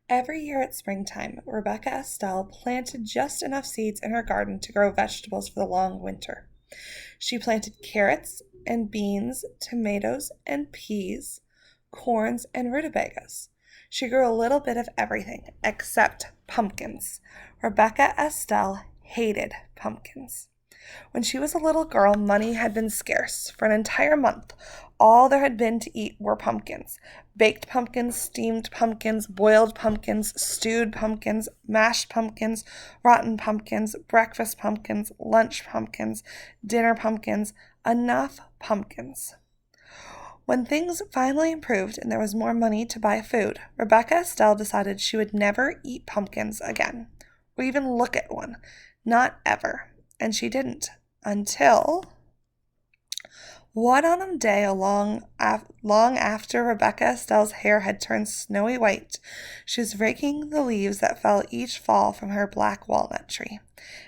Every year at springtime, Rebecca Estelle planted just enough seeds in her garden to grow vegetables for the long winter. She planted carrots and beans, tomatoes and peas, corns and rutabagas. She grew a little bit of everything except pumpkins. Rebecca Estelle hated pumpkins. When she was a little girl, money had been scarce. For an entire month, all there had been to eat were pumpkins. Baked pumpkins, steamed pumpkins, boiled pumpkins, stewed pumpkins, mashed pumpkins, rotten pumpkins, breakfast pumpkins, lunch pumpkins, dinner pumpkins, enough pumpkins. When things finally improved and there was more money to buy food, Rebecca Estelle decided she would never eat pumpkins again, or even look at one. Not ever. And she didn't until one autumn day, long after Rebecca Estelle's hair had turned snowy white. She was raking the leaves that fell each fall from her black walnut tree,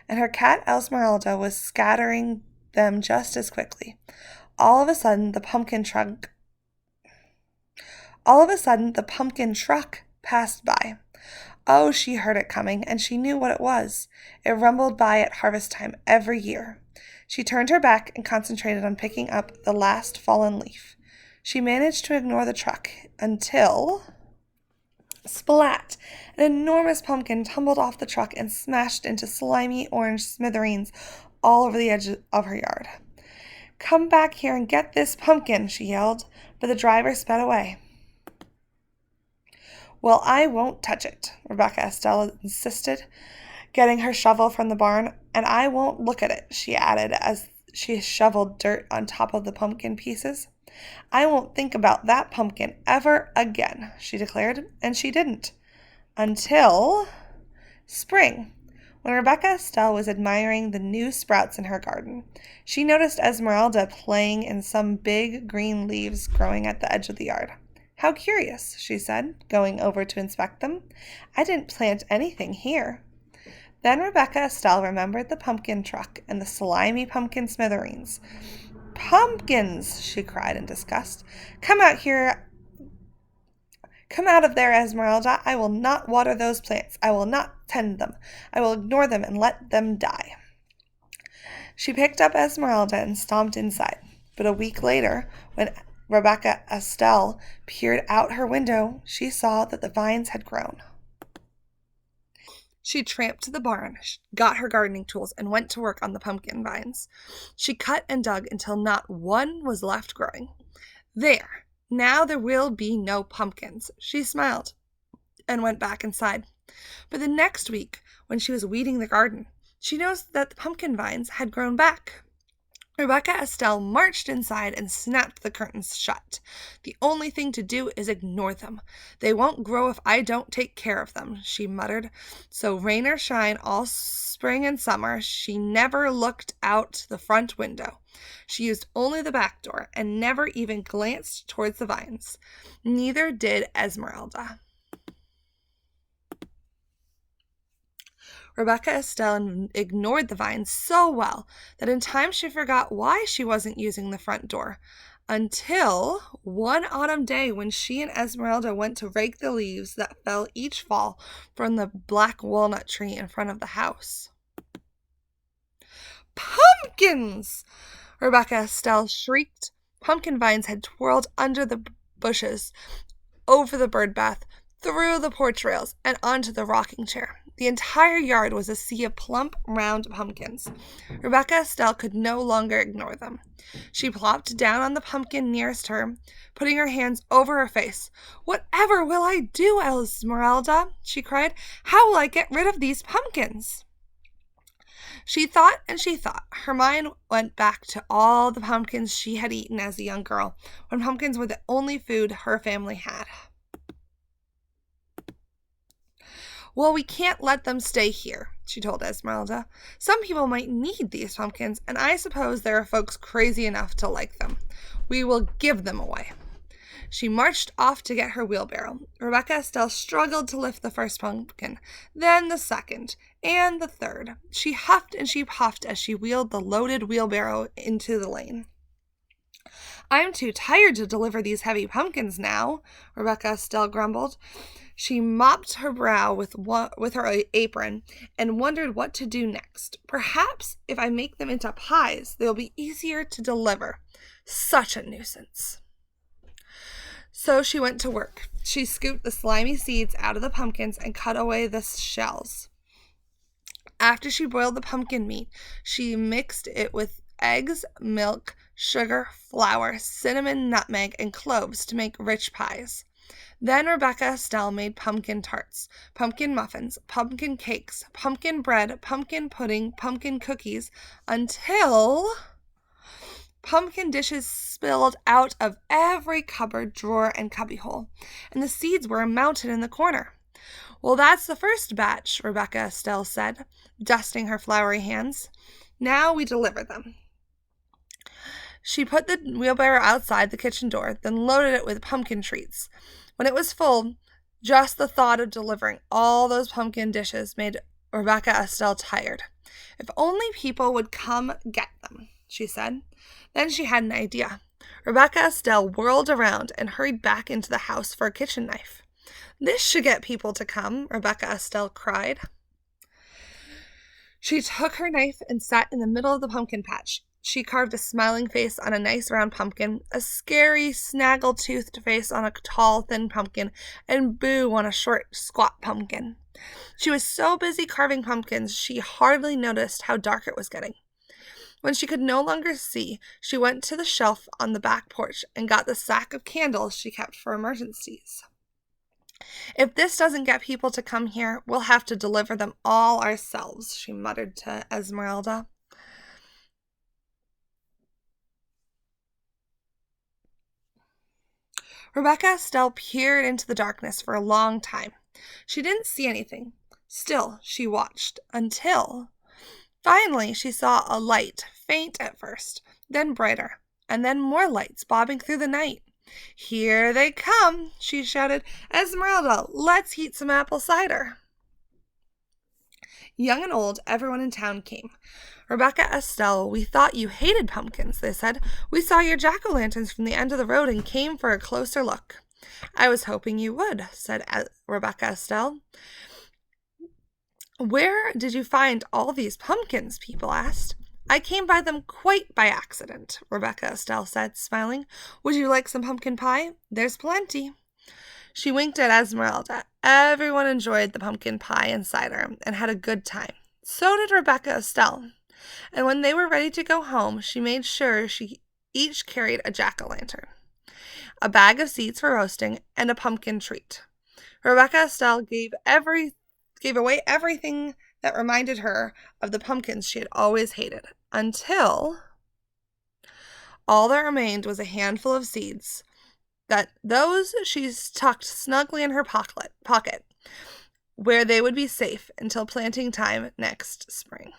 and her cat Esmeralda was scattering them just as quickly. All of a sudden, the pumpkin truck passed by. Oh, she heard it coming, and she knew what it was. It rumbled by at harvest time every year. She turned her back and concentrated on picking up the last fallen leaf. She managed to ignore the truck until... Splat! An enormous pumpkin tumbled off the truck and smashed into slimy orange smithereens all over the edge of her yard. "Come back here and get this pumpkin," she yelled, but the driver sped away. "Well, I won't touch it," Rebecca Estelle insisted, getting her shovel from the barn. "And I won't look at it," she added as she shoveled dirt on top of the pumpkin pieces. "I won't think about that pumpkin ever again," she declared, and she didn't. Until spring, when Rebecca Estelle was admiring the new sprouts in her garden. She noticed Esmeralda playing in some big green leaves growing at the edge of the yard. "How curious," she said, going over to inspect them. "I didn't plant anything here." Then Rebecca Estelle remembered the pumpkin truck and the slimy pumpkin smithereens. "Pumpkins!" she cried in disgust. Come out of there, Esmeralda. I will not water those plants. I will not tend them. I will ignore them and let them die." She picked up Esmeralda and stomped inside. But a week later, when Rebecca Estelle peered out her window, she saw that the vines had grown. She tramped to the barn, got her gardening tools, and went to work on the pumpkin vines. She cut and dug until not one was left growing. "There, now there will be no pumpkins," she smiled and went back inside. But the next week, when she was weeding the garden, she noticed that the pumpkin vines had grown back. Rebecca Estelle marched inside and snapped the curtains shut. "The only thing to do is ignore them. They won't grow if I don't take care of them," she muttered. So rain or shine, all spring and summer, she never looked out the front window. She used only the back door and never even glanced towards the vines. Neither did Esmeralda. Rebecca Estelle ignored the vines so well that in time she forgot why she wasn't using the front door, until one autumn day when she and Esmeralda went to rake the leaves that fell each fall from the black walnut tree in front of the house. "Pumpkins!" Rebecca Estelle shrieked. Pumpkin vines had twirled under the bushes, over the bird bath, through the porch rails, and onto the rocking chair. The entire yard was a sea of plump, round pumpkins. Rebecca Estelle could no longer ignore them. She plopped down on the pumpkin nearest her, putting her hands over her face. "Whatever will I do, Esmeralda?" she cried. "How will I get rid of these pumpkins?" She thought and she thought. Her mind went back to all the pumpkins she had eaten as a young girl, when pumpkins were the only food her family had. "Well, we can't let them stay here," she told Esmeralda. "Some people might need these pumpkins, and I suppose there are folks crazy enough to like them. We will give them away." She marched off to get her wheelbarrow. Rebecca Estelle struggled to lift the first pumpkin, then the second, and the third. She huffed and she puffed as she wheeled the loaded wheelbarrow into the lane. I'm too tired to deliver these heavy pumpkins now, Rebecca Estelle grumbled. She mopped her brow with her apron and wondered what to do next. Perhaps if I make them into pies, they'll be easier to deliver. Such a nuisance. So she went to work. She scooped the slimy seeds out of the pumpkins and cut away the shells. After she boiled the pumpkin meat, she mixed it with eggs, milk, sugar, flour, cinnamon, nutmeg, and cloves to make rich pies. Then Rebecca Estelle made pumpkin tarts, pumpkin muffins, pumpkin cakes, pumpkin bread, pumpkin pudding, pumpkin cookies, until pumpkin dishes spilled out of every cupboard, drawer, and cubbyhole, and the seeds were a mountain in the corner. Well, that's the first batch, Rebecca Estelle said, dusting her floury hands. Now we deliver them. She put the wheelbarrow outside the kitchen door, then loaded it with pumpkin treats. When it was full, just the thought of delivering all those pumpkin dishes made Rebecca Estelle tired. If only people would come get them, she said. Then she had an idea. Rebecca Estelle whirled around and hurried back into the house for a kitchen knife. This should get people to come, Rebecca Estelle cried. She took her knife and sat in the middle of the pumpkin patch. She carved a smiling face on a nice round pumpkin, a scary, snaggle-toothed face on a tall, thin pumpkin, and Boo on a short, squat pumpkin. She was so busy carving pumpkins, she hardly noticed how dark it was getting. When she could no longer see, she went to the shelf on the back porch and got the sack of candles she kept for emergencies. If this doesn't get people to come here, we'll have to deliver them all ourselves, she muttered to Esmeralda. Rebecca Estelle peered into the darkness for a long time. She didn't see anything. Still, she watched until finally she saw a light, faint at first, then brighter, and then more lights bobbing through the night. Here they come, she shouted. Esmeralda, let's heat some apple cider. Young and old, everyone in town came. Rebecca Estelle, we thought you hated pumpkins, they said. We saw your jack-o'-lanterns from the end of the road and came for a closer look. I was hoping you would, said Rebecca Estelle. Where did you find all these pumpkins? People asked. I came by them quite by accident, Rebecca Estelle said, smiling. Would you like some pumpkin pie? There's plenty. She winked at Esmeralda. Everyone enjoyed the pumpkin pie and cider and had a good time. So did Rebecca Estelle. And when they were ready to go home, she made sure she each carried a jack-o'-lantern, a bag of seeds for roasting, and a pumpkin treat. Rebecca Estelle gave away everything that reminded her of the pumpkins she had always hated, until all that remained was a handful of seeds. Those she tucked snugly in her pocket, where they would be safe until planting time next spring.